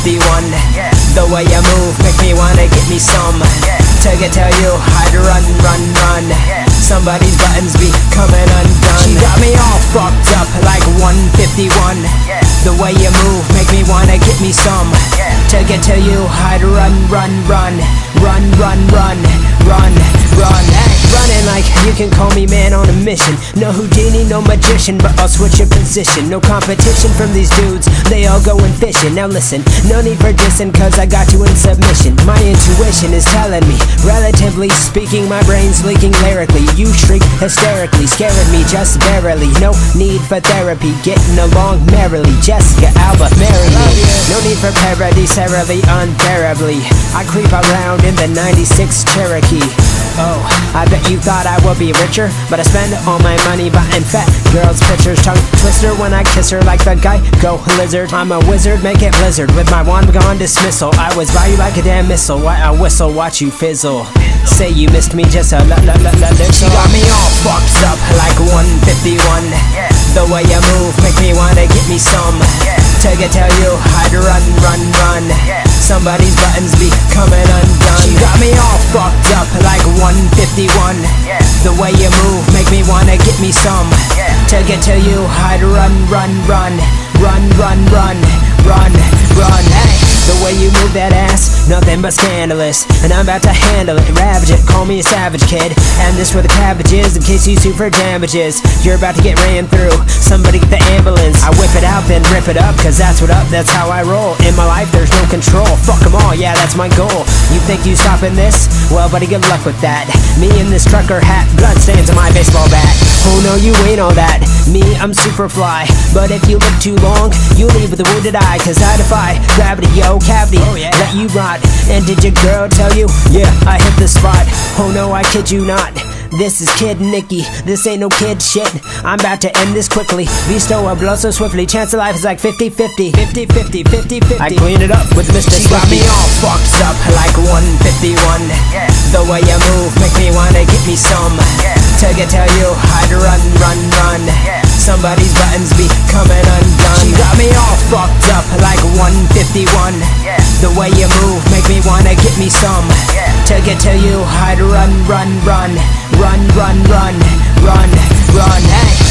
151. The way you move make me wanna get me some. To tell you I'd run, run, run. Somebody's buttons be coming undone. She got me all fucked up like 151. The way you move make me wanna get me some. To tell you I'd run, run, run. Run, run, run, run, run. Hey, running like you can call me man on a mission. No Houdini, no magician, but I'll switch your position. No competition from these dudes, they all going fishing. Now listen, no need for dissing, cause I got you in submission. My intuition is telling me, relatively speaking, my brain's leaking lyrically. You shriek hysterically, scaring me just barely. No need for therapy, getting along merrily. Jessica Alba, marry me. No need for parody, Sarahly, unbearably. I creep around in the 96 Cherokee. Oh, I bet you thought I would be richer, but I spend all my money buying fat girls' pictures. Tongue twister when I kiss her like the guy go lizard. I'm a wizard, make it blizzard with my wand gone dismissal. I was by you like a damn missile. Why I whistle, watch you fizzle. Say you missed me just a She got me all fucked up like 151. The way you move make me wanna get me some. To tell you I'd run, run, run. Somebody's buttons be coming undone. She got me all fucked up like 151. The way you move make me wanna get me some. To tell you I'd run, run, run. Run, run, run, run, run. Hey, the way you move that ass, nothing but scandalous. And I'm about to handle it, ravage it, call me a savage kid. And this where the cabbage is, in case you sue for damages. You're about to get ran through, somebody get the ambulance. I whip it out, then rip it up, cause that's what up, that's how I roll. In my life there's no control, fuck them all, yeah that's my goal. You think you stopping this? Well buddy, good luck with that. Me in this trucker hat, blood stains on my baseball bat. Oh no, you ain't all that. Me, I'm super fly. But if you look too long, you leave with a wounded eye. Cause I defy gravity, yo, cavity, let you rot. And did your girl tell you? Yeah, I hit the spot. Oh no, I kid you not. This is Kid Nicky, this ain't no kid shit. I'm about to end this quickly. Visto will blow so swiftly. Chance of life is like 50-50. 50-50, 50-50. I clean it up with Mr. She got me all fucked up like 151. The way you move make me wanna get me some. To tell you I'd run, run, run. Somebody's buttons be coming undone. She got me all fucked up like 151. The way you move make me wanna get me some. To tell you I'd run, run, run. Run, run, run, run, run, hey.